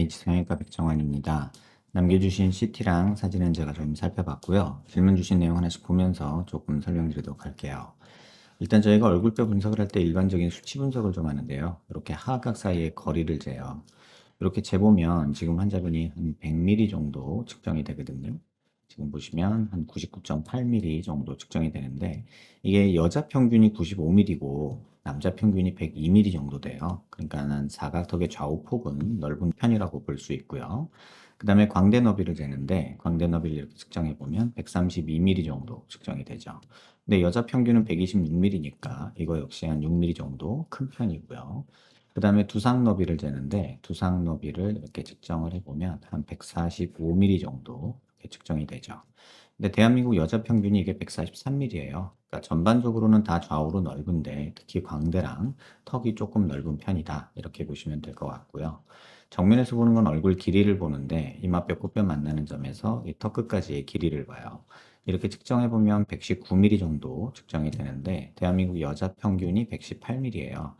H 성형외과 백정환입니다. 남겨주신 CT랑 사진은 제가 좀 살펴봤고요. 질문 주신 내용 하나씩 보면서 조금 설명드리도록 할게요. 일단 저희가 얼굴뼈 분석을 할 때 일반적인 수치 분석을 좀 하는데요. 이렇게 하악각 사이의 거리를 재요. 이렇게 재보면 지금 환자분이 한 100mm 정도 측정이 되거든요. 지금 보시면 한 99.8mm 정도 측정이 되는데 이게 여자 평균이 95mm고 남자 평균이 102mm 정도 돼요. 그러니까 사각턱의 좌우 폭은 넓은 편이라고 볼 수 있고요. 그 다음에 광대 너비를 재는데 광대 너비를 이렇게 측정해 보면 132mm 정도 측정이 되죠. 근데 여자 평균은 126mm니까 이거 역시 한 6mm 정도 큰 편이고요. 그 다음에 두상 너비를 재는데 두상 너비를 이렇게 측정을 해보면 한 145mm 정도 이렇게 측정이 되죠. 근데 대한민국 여자 평균이 이게 143mm예요. 그러니까 전반적으로는 다 좌우로 넓은데 특히 광대랑 턱이 조금 넓은 편이다. 이렇게 보시면 될 것 같고요. 정면에서 보는 건 얼굴 길이를 보는데 이마뼈 코뼈 만나는 점에서 이 턱 끝까지의 길이를 봐요. 이렇게 측정해 보면 119mm 정도 측정이 되는데 대한민국 여자 평균이 118mm예요.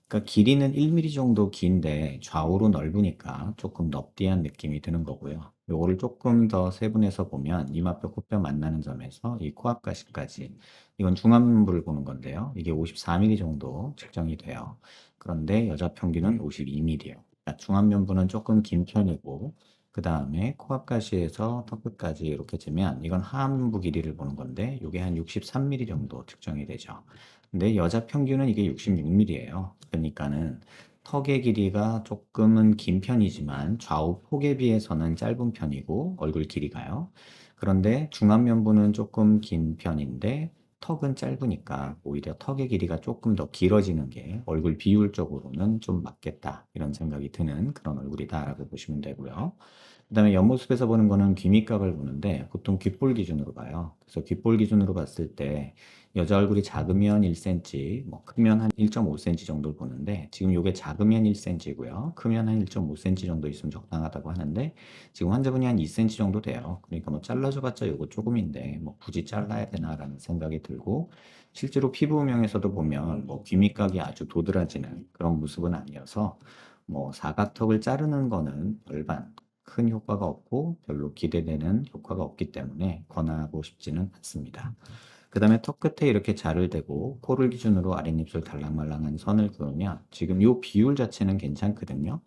그러니까 길이는 1mm 정도 긴데 좌우로 넓으니까 조금 넙디한 느낌이 드는 거고요. 요거를 조금 더 세분해서 보면 이마뼈 코뼈 만나는 점에서 이 코앞가시까지 이건 중안부를 보는 건데요. 이게 54mm 정도 측정이 돼요. 그런데 여자 평균은 52mm예요. 중안면부는 조금 긴 편이고 그 다음에 코앞가시에서 턱끝까지 이렇게 재면 이건 하안부 길이를 보는 건데 이게 한 63mm 정도 측정이 되죠. 근데 여자 평균은 이게 66mm예요. 그러니까는 턱의 길이가 조금은 긴 편이지만 좌우 폭에 비해서는 짧은 편이고 얼굴 길이가요. 그런데 중안면부는 조금 긴 편인데 턱은 짧으니까 오히려 턱의 길이가 조금 더 길어지는 게 얼굴 비율적으로는 좀 맞겠다 이런 생각이 드는 그런 얼굴이다라고 보시면 되고요. 그다음에 옆모습에서 보는 거는 귀밑각을 보는데 보통 귓볼 기준으로 봐요. 그래서 귓볼 기준으로 봤을 때 여자 얼굴이 작으면 1cm, 뭐 크면 한 1.5cm 정도를 보는데 지금 이게 작으면 1cm고요. 크면 한 1.5cm 정도 있으면 적당하다고 하는데 지금 환자분이 한 2cm 정도 돼요. 그러니까 뭐 잘라줘봤자 이거 조금인데 뭐 굳이 잘라야 되나라는 생각이 들고 실제로 피부음영에서도 보면 뭐 귀밑각이 아주 도드라지는 그런 모습은 아니어서 뭐 사각턱을 자르는 거는 별반 큰 효과가 없고 별로 기대되는 효과가 없기 때문에 권하고 싶지는 않습니다. 그 다음에 턱 끝에 이렇게 자를 대고 코를 기준으로 아랫입술 달랑말랑한 선을 그으면 지금 이 비율 자체는 괜찮거든요.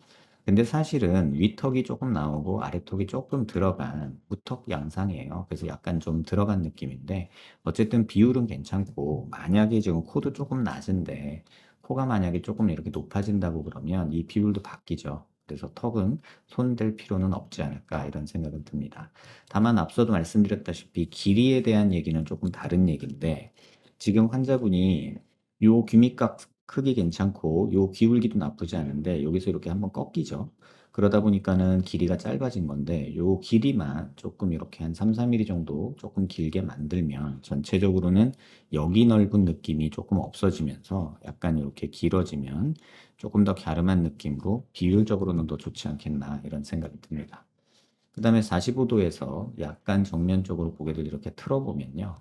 근데 사실은 윗턱이 조금 나오고 아래턱이 조금 들어간 무턱 양상이에요. 그래서 약간 좀 들어간 느낌인데 어쨌든 비율은 괜찮고 만약에 지금 코도 조금 낮은데 코가 만약에 조금 이렇게 높아진다고 그러면 이 비율도 바뀌죠. 그래서 턱은 손댈 필요는 없지 않을까 이런 생각은 듭니다. 다만 앞서도 말씀드렸다시피 길이에 대한 얘기는 조금 다른 얘기인데 지금 환자분이 요 귀밑각 크기 괜찮고 요 기울기도 나쁘지 않은데 여기서 이렇게 한번 꺾이죠. 그러다 보니까는 길이가 짧아진 건데 요 길이만 조금 이렇게 한 3, 4mm 정도 조금 길게 만들면 전체적으로는 여기 넓은 느낌이 조금 없어지면서 약간 이렇게 길어지면 조금 더 갸름한 느낌으로 비율적으로는 더 좋지 않겠나 이런 생각이 듭니다. 그 다음에 45도에서 약간 정면 쪽으로 고개를 이렇게 틀어보면요.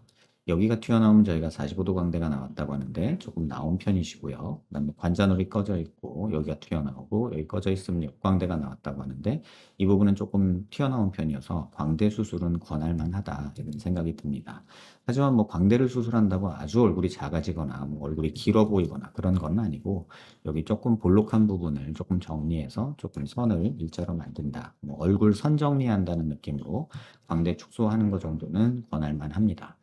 여기가 튀어나오면 저희가 45도 광대가 나왔다고 하는데 조금 나온 편이시고요. 그 다음에 관자놀이 꺼져 있고 여기가 튀어나오고 여기 꺼져 있으면 역광대가 나왔다고 하는데 이 부분은 조금 튀어나온 편이어서 광대 수술은 권할 만하다 이런 생각이 듭니다. 하지만 뭐 광대를 수술한다고 아주 얼굴이 작아지거나 뭐 얼굴이 길어 보이거나 그런 건 아니고 여기 조금 볼록한 부분을 조금 정리해서 조금 선을 일자로 만든다. 뭐 얼굴 선 정리한다는 느낌으로 광대 축소하는 것 정도는 권할 만합니다.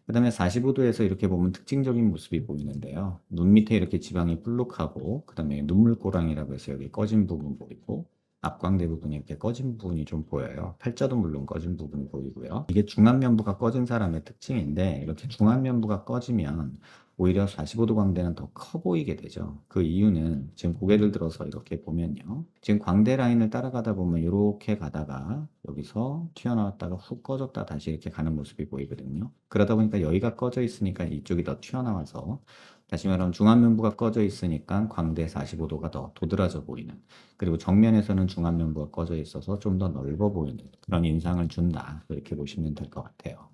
그 다음에 45도에서 이렇게 보면 특징적인 모습이 보이는데요. 눈 밑에 이렇게 지방이 볼록하고 그 다음에 눈물꼬랑이라고 해서 여기 꺼진 부분 보이고 앞광대 부분이 이렇게 꺼진 부분이 좀 보여요. 팔자도 물론 꺼진 부분이 보이고요. 이게 중안면부가 꺼진 사람의 특징인데 이렇게 중안면부가 꺼지면 오히려 45도 광대는 더 커 보이게 되죠. 그 이유는 지금 고개를 들어서 이렇게 보면요. 지금 광대 라인을 따라가다 보면 이렇게 가다가 여기서 튀어나왔다가 훅 꺼졌다 다시 이렇게 가는 모습이 보이거든요. 그러다 보니까 여기가 꺼져 있으니까 이쪽이 더 튀어나와서 다시 말하면 중안면부가 꺼져 있으니까 광대 45도가 더 도드라져 보이는 그리고 정면에서는 중안면부가 꺼져 있어서 좀 더 넓어 보이는 그런 인상을 준다. 이렇게 보시면 될 것 같아요.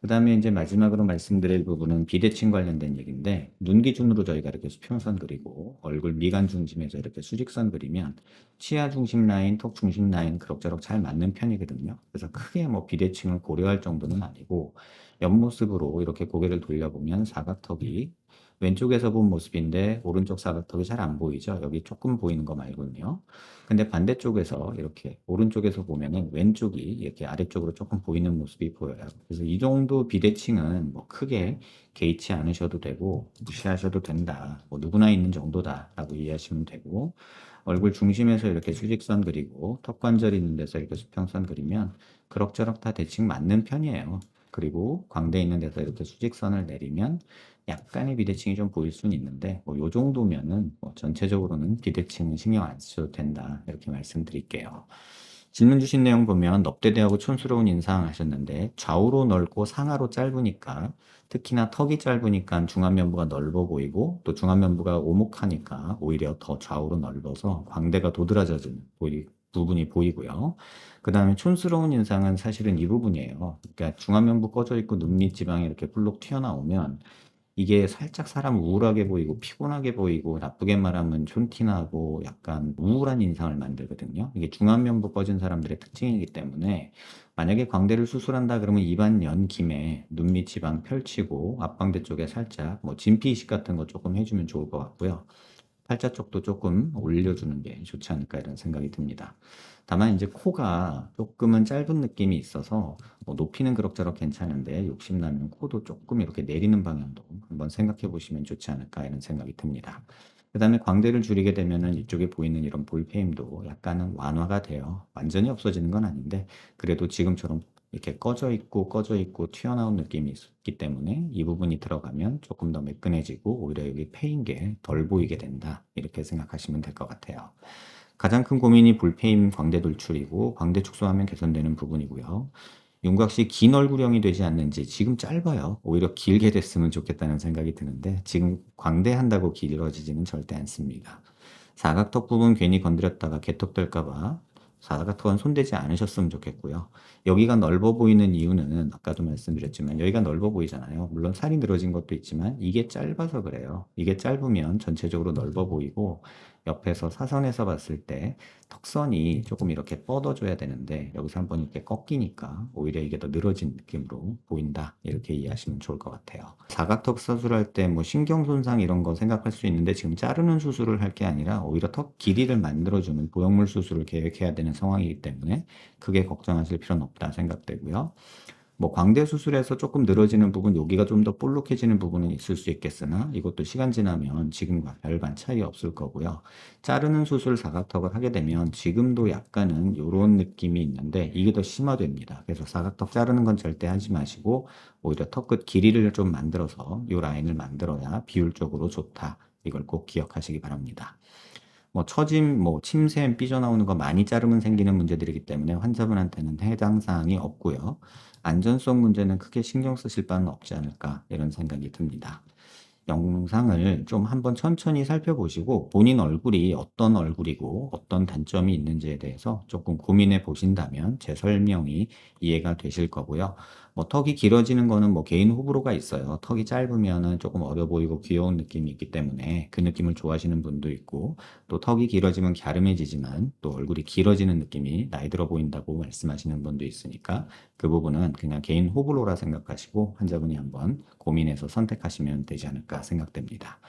그다음에 이제 마지막으로 말씀드릴 부분은 비대칭 관련된 얘기인데 눈 기준으로 저희가 이렇게 수평선 그리고 얼굴 미간 중심에서 이렇게 수직선 그리면 치아 중심 라인, 턱 중심 라인 그럭저럭 잘 맞는 편이거든요. 그래서 크게 뭐 비대칭을 고려할 정도는 아니고 옆모습으로 이렇게 고개를 돌려보면 사각턱이 왼쪽에서 본 모습인데 오른쪽 사각턱이 잘 안 보이죠? 여기 조금 보이는 거 말고는요. 근데 반대쪽에서 이렇게 오른쪽에서 보면은 왼쪽이 이렇게 아래쪽으로 조금 보이는 모습이 보여요. 그래서 이 정도 비대칭은 뭐 크게 개의치 않으셔도 되고 무시하셔도 된다. 뭐 누구나 있는 정도다라고 이해하시면 되고 얼굴 중심에서 이렇게 수직선 그리고 턱 관절 있는 데서 이렇게 수평선 그리면 그럭저럭 다 대칭 맞는 편이에요. 그리고 광대 있는 데서 이렇게 수직선을 내리면 약간의 비대칭이 좀 보일 수는 있는데 뭐 요 정도면은 뭐 전체적으로는 비대칭은 신경 안 쓰셔도 된다 이렇게 말씀드릴게요. 질문 주신 내용 보면 넙대대하고 촌스러운 인상 하셨는데 좌우로 넓고 상하로 짧으니까 특히나 턱이 짧으니까 중안면부가 넓어 보이고 또 중안면부가 오목하니까 오히려 더 좌우로 넓어서 광대가 도드라져진 부분이 보이고요. 그 다음에 촌스러운 인상은 사실은 이 부분이에요. 그러니까 중안면부 꺼져 있고 눈 밑 지방이 이렇게 볼록 튀어나오면 이게 살짝 사람 우울하게 보이고 피곤하게 보이고 나쁘게 말하면 촌티나고 약간 우울한 인상을 만들거든요. 이게 중안면부 꺼진 사람들의 특징이기 때문에 만약에 광대를 수술한다 그러면 입안 연 김에 눈 밑 지방 펼치고 앞광대 쪽에 살짝 뭐 진피 이식 같은 거 조금 해주면 좋을 것 같고요. 팔자 쪽도 조금 올려주는 게 좋지 않을까 이런 생각이 듭니다. 다만 이제 코가 조금은 짧은 느낌이 있어서 뭐 높이는 그럭저럭 괜찮은데 욕심나면 코도 조금 이렇게 내리는 방향도 한번 생각해 보시면 좋지 않을까 이런 생각이 듭니다. 그 다음에 광대를 줄이게 되면은 이쪽에 보이는 이런 볼페임도 약간은 완화가 돼요. 완전히 없어지는 건 아닌데 그래도 지금처럼 이렇게 꺼져 있고 튀어나온 느낌이 있기 때문에 이 부분이 들어가면 조금 더 매끈해지고 오히려 여기 패인 게 덜 보이게 된다. 이렇게 생각하시면 될 것 같아요. 가장 큰 고민이 볼페임 광대 돌출이고 광대 축소하면 개선되는 부분이고요. 윤곽 씨 긴 얼굴형이 되지 않는지 지금 짧아요. 오히려 길게 됐으면 좋겠다는 생각이 드는데 지금 광대한다고 길어지지는 절대 않습니다. 사각턱 부분 괜히 건드렸다가 개턱 될까 봐 사각턱은 손대지 않으셨으면 좋겠고요. 여기가 넓어 보이는 이유는 아까도 말씀드렸지만 여기가 넓어 보이잖아요. 물론 살이 늘어진 것도 있지만 이게 짧아서 그래요. 이게 짧으면 전체적으로 넓어 보이고 옆에서 사선에서 봤을 때 턱선이 조금 이렇게 뻗어줘야 되는데 여기서 한번 이렇게 꺾이니까 오히려 이게 더 늘어진 느낌으로 보인다. 이렇게 이해하시면 좋을 것 같아요. 사각턱 수술할 때 뭐 신경 손상 이런 거 생각할 수 있는데 지금 자르는 수술을 할 게 아니라 오히려 턱 길이를 만들어주는 보형물 수술을 계획해야 되는 상황이기 때문에 크게 걱정하실 필요는 없다 생각되고요. 뭐 광대 수술에서 조금 늘어지는 부분, 여기가 좀 더 볼록해지는 부분은 있을 수 있겠으나 이것도 시간 지나면 지금과 별반 차이 없을 거고요. 자르는 수술 사각턱을 하게 되면 지금도 약간은 이런 느낌이 있는데 이게 더 심화됩니다. 그래서 사각턱 자르는 건 절대 하지 마시고 오히려 턱끝 길이를 좀 만들어서 이 라인을 만들어야 비율적으로 좋다. 이걸 꼭 기억하시기 바랍니다. 뭐 처짐, 뭐 침샘 삐져나오는 거 많이 자르면 생기는 문제들이기 때문에 환자분한테는 해당 사항이 없고요. 안전성 문제는 크게 신경 쓰실 바는 없지 않을까 이런 생각이 듭니다. 영상을 좀 한번 천천히 살펴보시고 본인 얼굴이 어떤 얼굴이고 어떤 단점이 있는지에 대해서 조금 고민해 보신다면 제 설명이 이해가 되실 거고요. 뭐 턱이 길어지는 거는 뭐 개인 호불호가 있어요. 턱이 짧으면은 조금 어려 보이고 귀여운 느낌이 있기 때문에 그 느낌을 좋아하시는 분도 있고 또 턱이 길어지면 갸름해지지만 또 얼굴이 길어지는 느낌이 나이 들어 보인다고 말씀하시는 분도 있으니까 그 부분은 그냥 개인 호불호라 생각하시고 환자분이 한번 고민해서 선택하시면 되지 않을까 생각됩니다.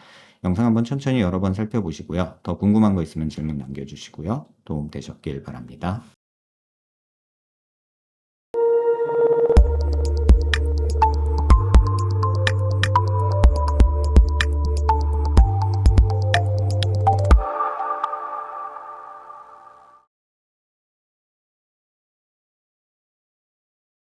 영상 한번 천천히 여러 번 살펴보시고요. 더 궁금한 거 있으면 질문 남겨주시고요. 도움 되셨길 바랍니다.